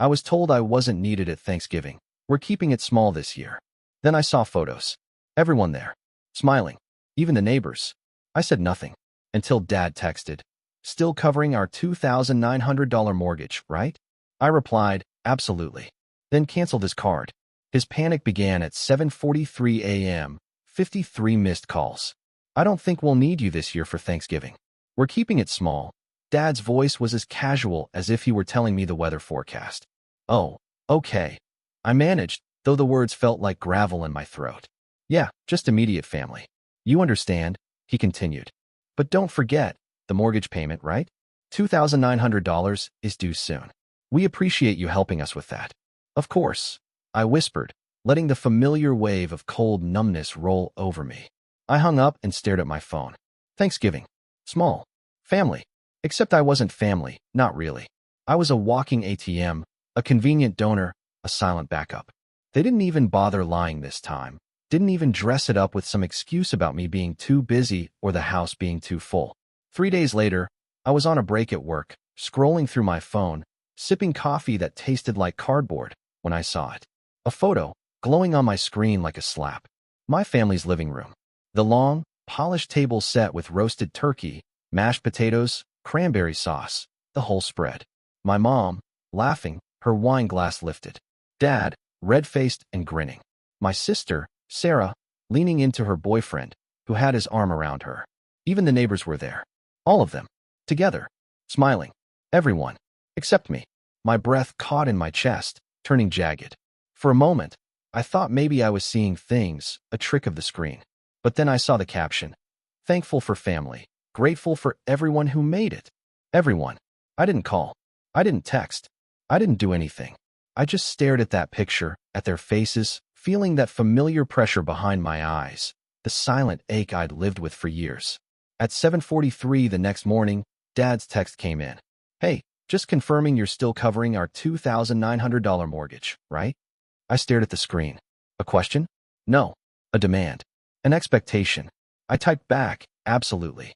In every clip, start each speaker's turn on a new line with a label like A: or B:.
A: I was told I wasn't needed at Thanksgiving. We're keeping it small this year. Then I saw photos. Everyone there. Smiling. Even the neighbors. I said nothing. Until Dad texted. Still covering our $2,900 mortgage, right? I replied, absolutely. Then canceled his card. His panic began at 7:43 a.m., 53 missed calls. I don't think we'll need you this year for Thanksgiving. We're keeping it small. Dad's voice was as casual as if he were telling me the weather forecast. Oh, okay. I managed, though the words felt like gravel in my throat. Yeah, just immediate family. You understand, he continued. But don't forget, the mortgage payment, right? $2,900 is due soon. We appreciate you helping us with that. Of course, I whispered, letting the familiar wave of cold numbness roll over me. I hung up and stared at my phone. Thanksgiving. Small. Family. Except I wasn't family, not really. I was a walking ATM, a convenient donor, a silent backup. They didn't even bother lying this time. Didn't even dress it up with some excuse about me being too busy or the house being too full. 3 days later, I was on a break at work, scrolling through my phone, sipping coffee that tasted like cardboard, when I saw it. A photo, glowing on my screen like a slap. My family's living room. The long, polished table set with roasted turkey, mashed potatoes, cranberry sauce, the whole spread. My mom, laughing, her wine glass lifted. Dad, red-faced and grinning. My sister, Sarah, leaning into her boyfriend, who had his arm around her. Even the neighbors were there. All of them. Together. Smiling. Everyone. Except me. My breath caught in my chest, turning jagged. For a moment, I thought maybe I was seeing things, a trick of the screen. But then I saw the caption. Thankful for family. Grateful for everyone who made it. Everyone. I didn't call. I didn't text. I didn't do anything. I just stared at that picture, at their faces, feeling that familiar pressure behind my eyes, the silent ache I'd lived with for years. At 7:43 the next morning, Dad's text came in. Hey, just confirming you're still covering our $2,900 mortgage, right? I stared at the screen. A question? No. A demand. An expectation. I typed back, absolutely.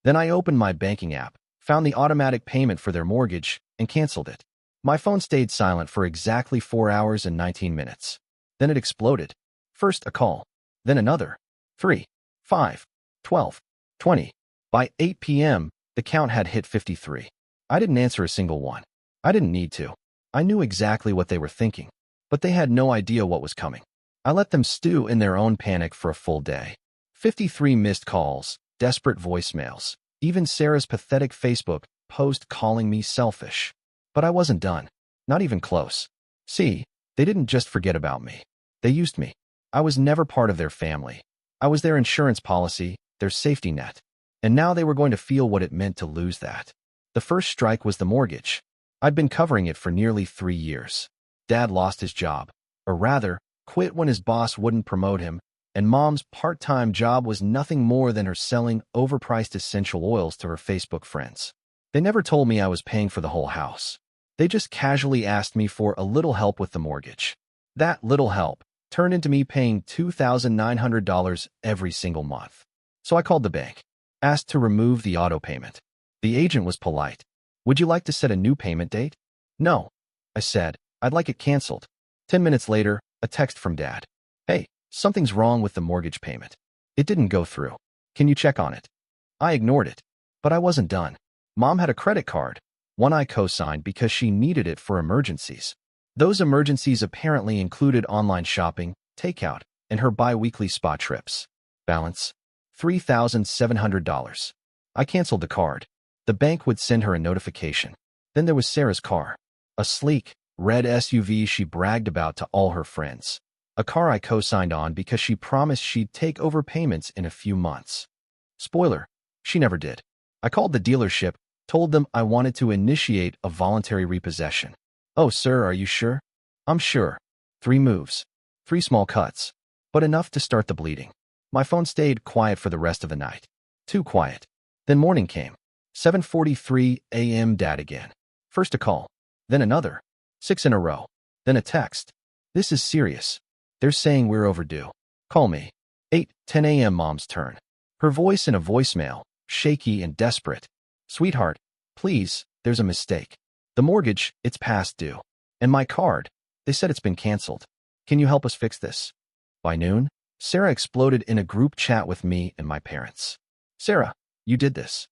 A: Then I opened my banking app, found the automatic payment for their mortgage, and canceled it. My phone stayed silent for exactly 4 hours and 19 minutes. Then it exploded. First a call, then another. 3, 5, 12, 20. By 8 p.m., the count had hit 53. I didn't answer a single one. I didn't need to. I knew exactly what they were thinking, but they had no idea what was coming. I let them stew in their own panic for a full day. 53 missed calls, desperate voicemails, even Sarah's pathetic Facebook post calling me selfish. But I wasn't done. Not even close. See, they didn't just forget about me. They used me. I was never part of their family. I was their insurance policy, their safety net. And now they were going to feel what it meant to lose that. The first strike was the mortgage. I'd been covering it for nearly 3 years. Dad lost his job, or rather, quit when his boss wouldn't promote him, and Mom's part-time job was nothing more than her selling overpriced essential oils to her Facebook friends. They never told me I was paying for the whole house. They just casually asked me for a little help with the mortgage. That little help turned into me paying $2,900 every single month. So I called the bank, asked to remove the auto payment. The agent was polite. Would you like to set a new payment date? No, I said. I'd like it canceled. 10 minutes later, a text from Dad. Hey, something's wrong with the mortgage payment. It didn't go through. Can you check on it? I ignored it. But I wasn't done. Mom had a credit card, one I co-signed because she needed it for emergencies. Those emergencies apparently included online shopping, takeout, and her bi-weekly spa trips. Balance: $3,700. I canceled the card. The bank would send her a notification. Then there was Sarah's car. A sleek, red SUV she bragged about to all her friends. A car I co-signed on because she promised she'd take over payments in a few months. Spoiler, she never did. I called the dealership, told them I wanted to initiate a voluntary repossession. Oh, sir, are you sure? I'm sure. 3 moves. 3 small cuts. But enough to start the bleeding. My phone stayed quiet for the rest of the night. Too quiet. Then morning came. 7:43 a.m. Dad again. First a call. Then another. 6 in a row. Then a text. This is serious. They're saying we're overdue. Call me. 8:10 a.m. Mom's turn. Her voice in a voicemail, shaky and desperate. Sweetheart, please, there's a mistake. The mortgage, it's past due. And my card, they said it's been canceled. Can you help us fix this? By noon, Sarah exploded in a group chat with me and my parents. Sarah, you did this.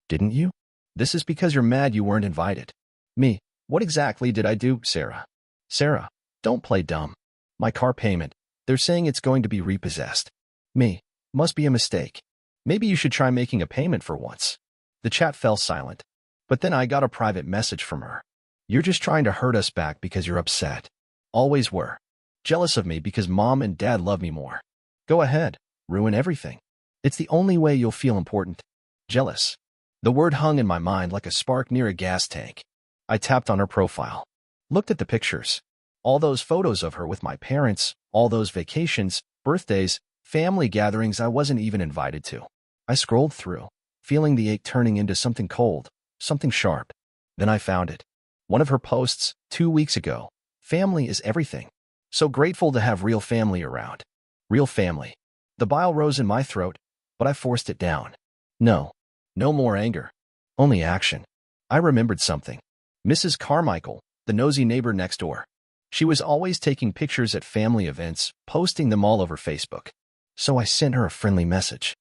A: Didn't you? This is because you're mad you weren't invited. Me, what exactly did I do, Sarah? Sarah, don't play dumb. My car payment, they're saying it's going to be repossessed. Me, must be a mistake. Maybe you should try making a payment for once. The chat fell silent. But then I got a private message from her. You're just trying to hurt us back because you're upset. Always were. Jealous of me because mom and dad love me more. Go ahead, ruin everything. It's the only way you'll feel important. Jealous. The word hung in my mind like a spark near a gas tank. I tapped on her profile. Looked at the pictures. All those photos of her with my parents, all those vacations, birthdays, family gatherings I wasn't even invited to. I scrolled through, feeling the ache turning into something cold, something sharp. Then I found it. One of her posts, 2 weeks ago. Family is everything. So grateful to have real family around. Real family. The bile rose in my throat, but I forced it down. No. No more anger. Only action. I remembered something. Mrs. Carmichael, the nosy neighbor next door. She was always taking pictures at family events, posting them all over Facebook. So I sent her a friendly message.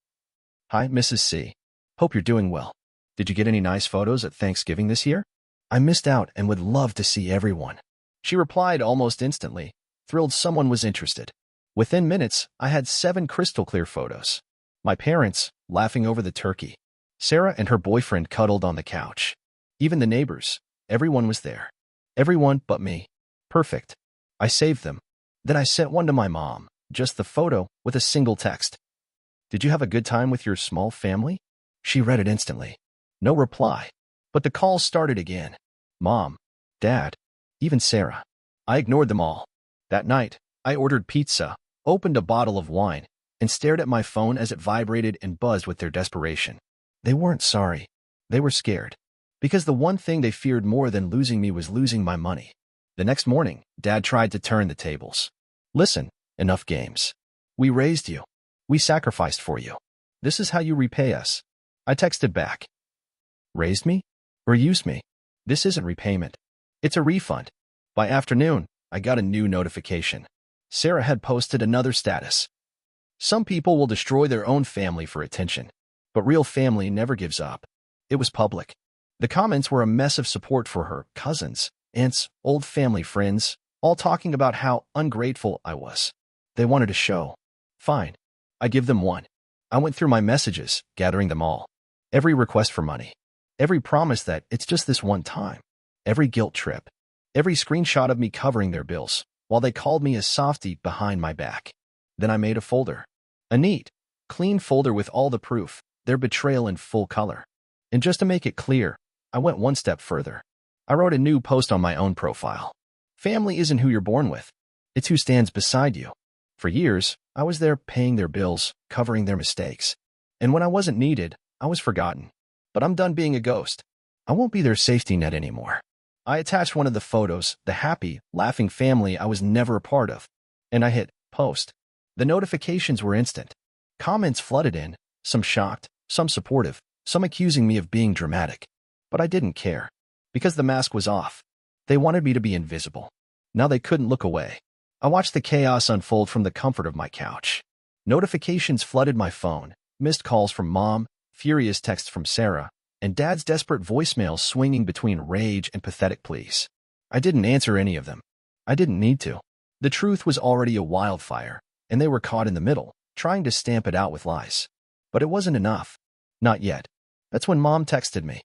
A: Hi, Mrs. C. Hope you're doing well. Did you get any nice photos at Thanksgiving this year? I missed out and would love to see everyone. She replied almost instantly, thrilled someone was interested. Within minutes, I had 7 crystal clear photos. My parents, laughing over the turkey. Sarah and her boyfriend cuddled on the couch. Even the neighbors, everyone was there. Everyone but me. Perfect. I saved them. Then I sent one to my mom, just the photo with a single text. Did you have a good time with your small family? She read it instantly. No reply. But the calls started again. Mom, Dad, even Sarah. I ignored them all. That night, I ordered pizza, opened a bottle of wine, and stared at my phone as it vibrated and buzzed with their desperation. They weren't sorry. They were scared. Because the one thing they feared more than losing me was losing my money. The next morning, Dad tried to turn the tables. Listen, enough games. We raised you. We sacrificed for you. This is how you repay us. I texted back. Raised me? Or used me? This isn't repayment. It's a refund. By afternoon, I got a new notification. Sarah had posted another status. Some people will destroy their own family for attention, but real family never gives up. It was public. The comments were a mess of support for her cousins, aunts, old family friends, all talking about how ungrateful I was. They wanted a show. Fine. I give them one. I went through my messages, gathering them all. Every request for money. Every promise that it's just this one time. Every guilt trip. Every screenshot of me covering their bills, while they called me a softie behind my back. Then I made a folder. A neat, clean folder with all the proof, their betrayal in full color. And just to make it clear, I went one step further. I wrote a new post on my own profile. Family isn't who you're born with. It's who stands beside you. For years, I was there paying their bills, covering their mistakes. And when I wasn't needed, I was forgotten. But I'm done being a ghost. I won't be their safety net anymore. I attached one of the photos, the happy, laughing family I was never a part of. And I hit post. The notifications were instant. Comments flooded in, some shocked, some supportive, some accusing me of being dramatic. But I didn't care. Because the mask was off. They wanted me to be invisible. Now they couldn't look away. I watched the chaos unfold from the comfort of my couch. Notifications flooded my phone, missed calls from Mom, furious texts from Sarah, and Dad's desperate voicemails swinging between rage and pathetic pleas. I didn't answer any of them. I didn't need to. The truth was already a wildfire, and they were caught in the middle, trying to stamp it out with lies. But it wasn't enough. Not yet. That's when Mom texted me.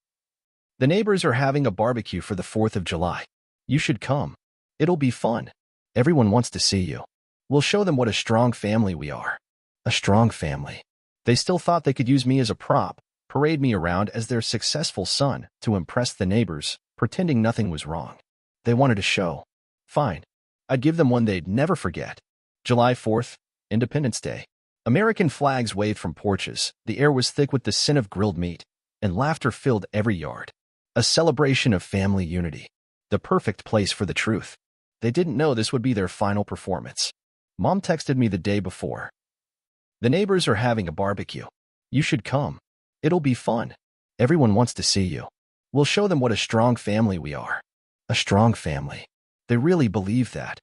A: The neighbors are having a barbecue for the 4th of July. You should come. It'll be fun. Everyone wants to see you. We'll show them what a strong family we are. A strong family. They still thought they could use me as a prop, parade me around as their successful son to impress the neighbors, pretending nothing was wrong. They wanted a show. Fine. I'd give them one they'd never forget. July 4th, Independence Day. American flags waved from porches, the air was thick with the scent of grilled meat, and laughter filled every yard. A celebration of family unity. The perfect place for the truth. They didn't know this would be their final performance. Mom texted me the day before. The neighbors are having a barbecue. You should come. It'll be fun. Everyone wants to see you. We'll show them what a strong family we are. A strong family. They really believed that.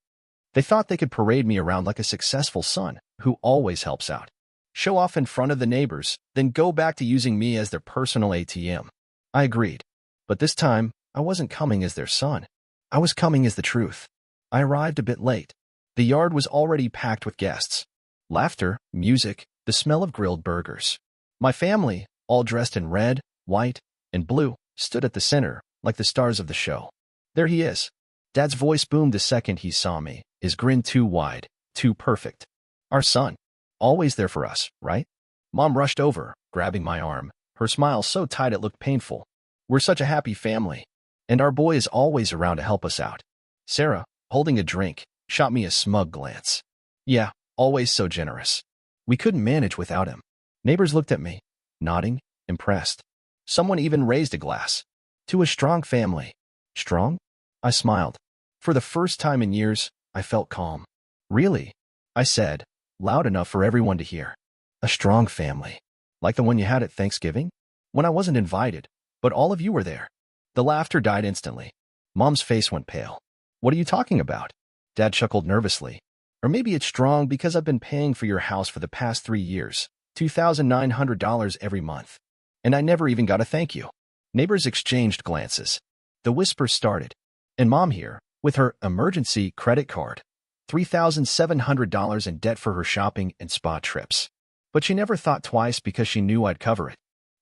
A: They thought they could parade me around like a successful son who always helps out. Show off in front of the neighbors, then go back to using me as their personal ATM. I agreed. But this time, I wasn't coming as their son. I was coming as the truth. I arrived a bit late. The yard was already packed with guests. Laughter, music, the smell of grilled burgers. My family, all dressed in red, white, and blue, stood at the center, like the stars of the show. There he is. Dad's voice boomed the second he saw me, his grin too wide, too perfect. Our son. Always there for us, right? Mom rushed over, grabbing my arm, her smile so tight it looked painful. We're such a happy family. And our boy is always around to help us out. Sarah, holding a drink, shot me a smug glance. Yeah, always so generous. We couldn't manage without him. Neighbors looked at me, nodding, impressed. Someone even raised a glass. To a strong family. Strong? I smiled. For the first time in years, I felt calm. Really? I said, loud enough for everyone to hear. A strong family. Like the one you had at Thanksgiving? When I wasn't invited, but all of you were there. The laughter died instantly. Mom's face went pale. What are you talking about? Dad chuckled nervously. Or maybe it's strong because I've been paying for your house for the past 3 years, $2,900 every month. And I never even got a thank you. Neighbors exchanged glances. The whispers started. And Mom here, with her emergency credit card, $3,700 in debt for her shopping and spa trips. But she never thought twice because she knew I'd cover it.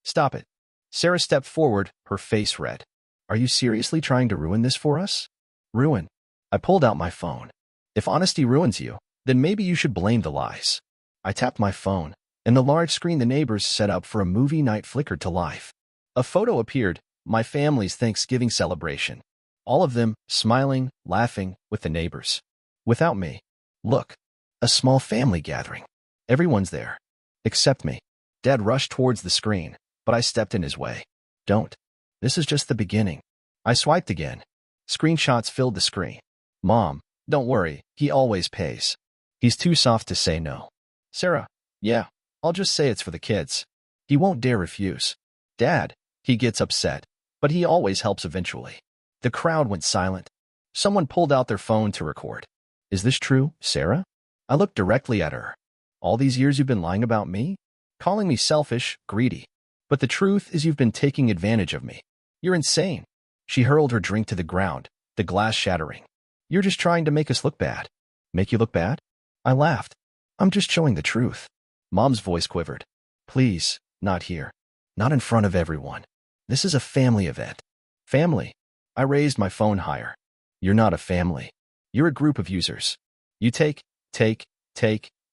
A: Stop it. Sarah stepped forward, her face red. Are you seriously trying to ruin this for us? Ruin. I pulled out my phone. If honesty ruins you, then maybe you should blame the lies. I tapped my phone, and the large screen the neighbors set up for a movie night flickered to life. A photo appeared, my family's Thanksgiving celebration. All of them smiling, laughing, with the neighbors. Without me. Look. A small family gathering. Everyone's there. Except me. Dad rushed towards the screen, but I stepped in his way. Don't. This is just the beginning. I swiped again. Screenshots filled the screen. Mom, don't worry, he always pays. He's too soft to say no. Sarah, yeah, I'll just say it's for the kids. He won't dare refuse. Dad, he gets upset, but he always helps eventually. The crowd went silent. Someone pulled out their phone to record. Is this true, Sarah? I looked directly at her. All these years you've been lying about me? Calling me selfish, greedy. But the truth is you've been taking advantage of me. You're insane. She hurled her drink to the ground, the glass shattering. You're just trying to make us look bad. Make you look bad? I laughed. I'm just showing the truth. Mom's voice quivered. Please, not here. Not in front of everyone. This is a family event. Family. I raised my phone higher. You're not a family. You're a group of users. You take,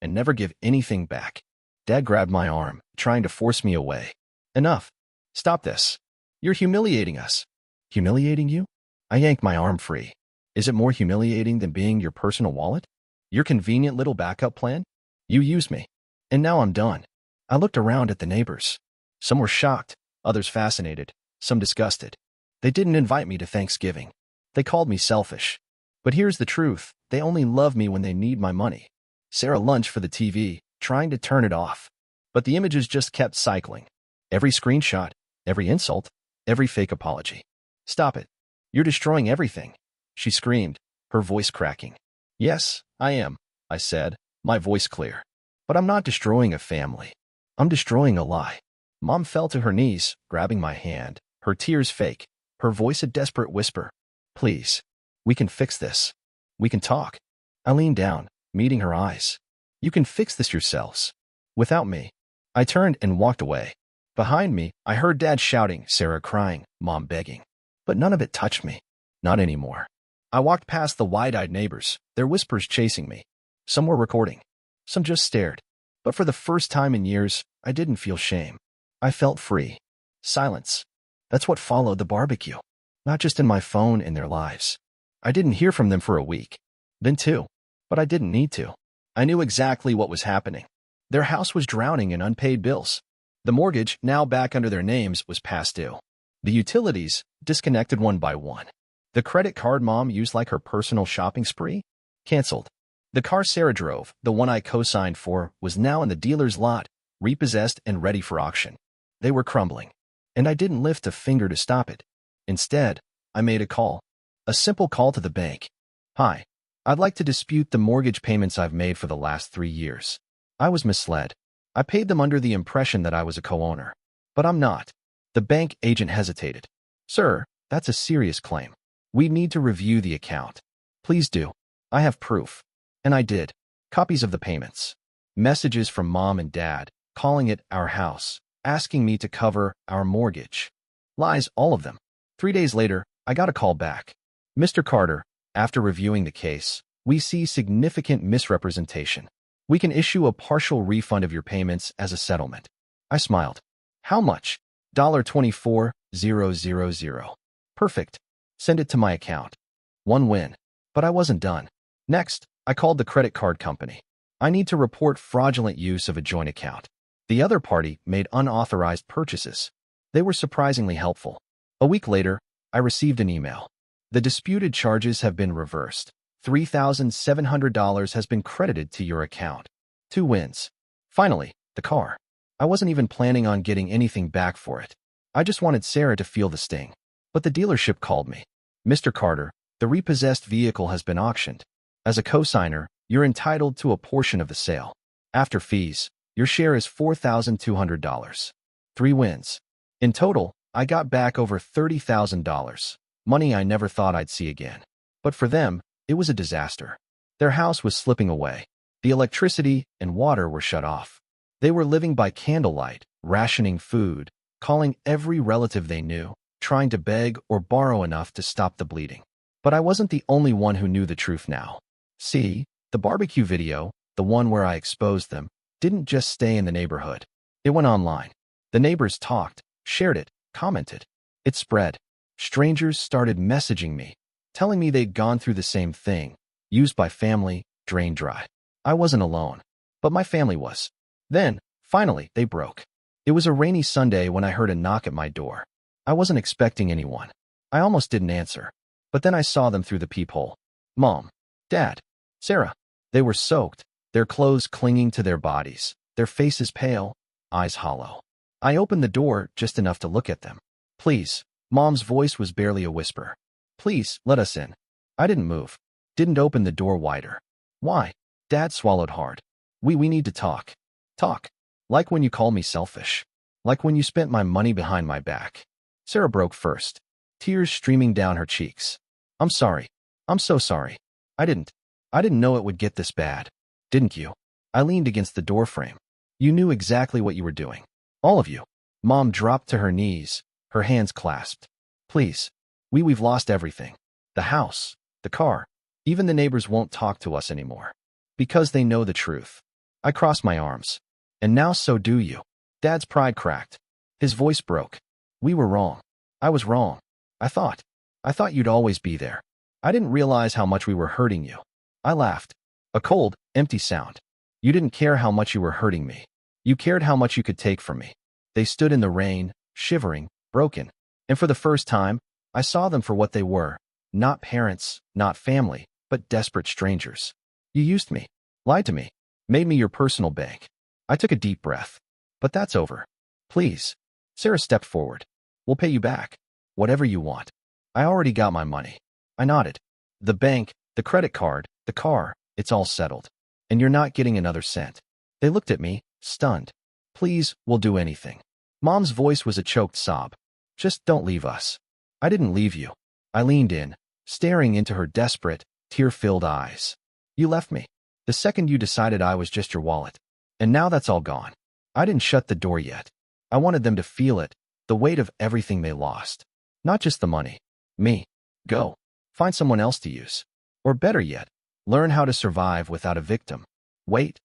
A: and never give anything back. Dad grabbed my arm, trying to force me away. Enough. Stop this. You're humiliating us. Humiliating you? I yanked my arm free. Is it more humiliating than being your personal wallet? Your convenient little backup plan? You used me. And now I'm done. I looked around at the neighbors. Some were shocked, others fascinated, some disgusted. They didn't invite me to Thanksgiving. They called me selfish. But here's the truth. They only love me when they need my money. Sarah lunged for the TV, trying to turn it off. But the images just kept cycling. Every screenshot, every insult, every fake apology. Stop it. You're destroying everything. She screamed, her voice cracking. Yes, I am, I said, my voice clear. But I'm not destroying a family. I'm destroying a lie. Mom fell to her knees, grabbing my hand, her tears fake, her voice a desperate whisper. Please. We can fix this. We can talk. I leaned down, meeting her eyes. You can fix this yourselves. Without me. I turned and walked away. Behind me, I heard Dad shouting, Sarah crying, Mom begging. But none of it touched me. Not anymore. I walked past the wide-eyed neighbors, their whispers chasing me. Some were recording. Some just stared. But for the first time in years, I didn't feel shame. I felt free. Silence. That's what followed the barbecue. Not just in my phone, in their lives. I didn't hear from them for a week. Then 2. But I didn't need to. I knew exactly what was happening. Their house was drowning in unpaid bills. The mortgage, now back under their names, was past due. The utilities, disconnected one by one. The credit card Mom used like her personal shopping spree? Canceled. The car Sarah drove, the one I co-signed for, was now in the dealer's lot, repossessed and ready for auction. They were crumbling. And I didn't lift a finger to stop it. Instead, I made a call. A simple call to the bank. Hi. I'd like to dispute the mortgage payments I've made for the last 3 years. I was misled. I paid them under the impression that I was a co-owner. But I'm not. The bank agent hesitated. Sir, that's a serious claim. We need to review the account. Please do. I have proof. And I did. Copies of the payments. Messages from Mom and Dad, calling it our house, asking me to cover our mortgage. Lies, all of them. 3 days later, I got a call back. Mr. Carter, after reviewing the case, we see significant misrepresentation. We can issue a partial refund of your payments as a settlement. I smiled. How much? $24,000. Perfect. Send it to my account. One win. But I wasn't done. Next, I called the credit card company. I need to report fraudulent use of a joint account. The other party made unauthorized purchases. They were surprisingly helpful. A week later, I received an email. The disputed charges have been reversed. $3,700 has been credited to your account. 2 wins. Finally, the car. I wasn't even planning on getting anything back for it. I just wanted Sarah to feel the sting. But the dealership called me. Mr. Carter, the repossessed vehicle has been auctioned. As a co-signer, you're entitled to a portion of the sale. After fees, your share is $4,200. 3 wins. In total, I got back over $30,000. Money I never thought I'd see again. But for them, it was a disaster. Their house was slipping away. The electricity and water were shut off. They were living by candlelight, rationing food, calling every relative they knew, trying to beg or borrow enough to stop the bleeding. But I wasn't the only one who knew the truth now. See, the barbecue video, the one where I exposed them, didn't just stay in the neighborhood. It went online. The neighbors talked, shared it, commented. It spread. Strangers started messaging me, telling me they'd gone through the same thing, used by family, drained dry. I wasn't alone, but my family was. Then, finally, they broke. It was a rainy Sunday when I heard a knock at my door. I wasn't expecting anyone. I almost didn't answer. But then I saw them through the peephole. Mom, Dad, Sarah. They were soaked, their clothes clinging to their bodies, their faces pale, eyes hollow. I opened the door just enough to look at them. Please. Mom's voice was barely a whisper. Please, let us in. I didn't move. Didn't open the door wider. Why? Dad swallowed hard. We need to talk. Talk. Like when you called me selfish. Like when you spent my money behind my back. Sarah broke first, tears streaming down her cheeks. I'm sorry. I'm so sorry. I didn't know it would get this bad. Didn't you? I leaned against the doorframe. You knew exactly what you were doing. All of you. Mom dropped to her knees, her hands clasped. Please. We've lost everything. The house, the car. Even the neighbors won't talk to us anymore. Because they know the truth. I crossed my arms. And now so do you. Dad's pride cracked. His voice broke. We were wrong. I was wrong. I thought you'd always be there. I didn't realize how much we were hurting you. I laughed. A cold, empty sound. You didn't care how much you were hurting me. You cared how much you could take from me. They stood in the rain, shivering, broken. And for the first time, I saw them for what they were. Not parents, not family, but desperate strangers. You used me, lied to me, made me your personal bank. I took a deep breath. But that's over. Please. Sarah stepped forward. We'll pay you back. Whatever you want. I already got my money. I nodded. The bank, the credit card, the car, it's all settled. And you're not getting another cent. They looked at me, stunned. Please, we'll do anything. Mom's voice was a choked sob. Just don't leave us. I didn't leave you. I leaned in, staring into her desperate, tear-filled eyes. You left me. The second you decided I was just your wallet. And now that's all gone. I didn't shut the door yet. I wanted them to feel it, the weight of everything they lost. Not just the money. Me. Go. Find someone else to use. Or better yet, learn how to survive without a victim. Wait.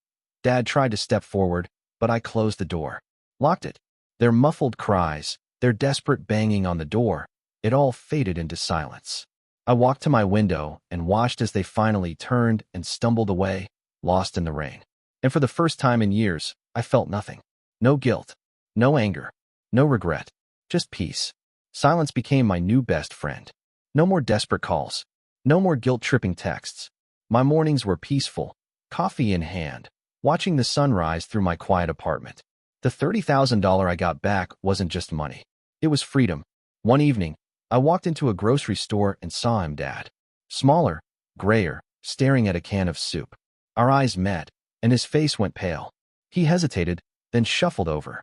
A: Dad tried to step forward, but I closed the door. Locked it. Their muffled cries, their desperate banging on the door, it all faded into silence. I walked to my window and watched as they finally turned and stumbled away, lost in the rain. And for the first time in years, I felt nothing. No guilt. No anger. No regret. Just peace. Silence became my new best friend. No more desperate calls. No more guilt-tripping texts. My mornings were peaceful, coffee in hand, watching the sunrise through my quiet apartment. The $30,000 I got back wasn't just money. It was freedom. One evening, I walked into a grocery store and saw him, Dad. Smaller, grayer, staring at a can of soup. Our eyes met, and his face went pale. He hesitated, then shuffled over.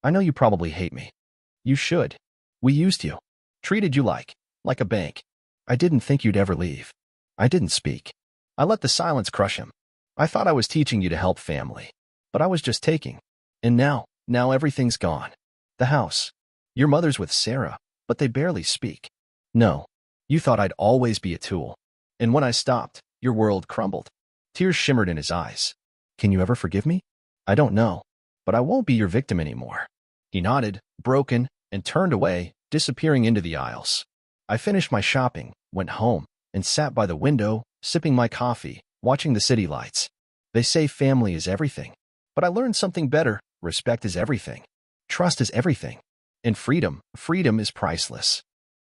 A: I know you probably hate me. You should. We used you. Treated you like a bank. I didn't think you'd ever leave. I didn't speak. I let the silence crush him. I thought I was teaching you to help family, but I was just taking. And now everything's gone. The house. Your mother's with Sarah, but they barely speak. No, you thought I'd always be a tool. And when I stopped, your world crumbled. Tears shimmered in his eyes. Can you ever forgive me? I don't know, but I won't be your victim anymore. He nodded, broken, and turned away, disappearing into the aisles. I finished my shopping, went home, and sat by the window, sipping my coffee, watching the city lights. They say family is everything, but I learned something better. Respect is everything. Trust is everything. And freedom is priceless.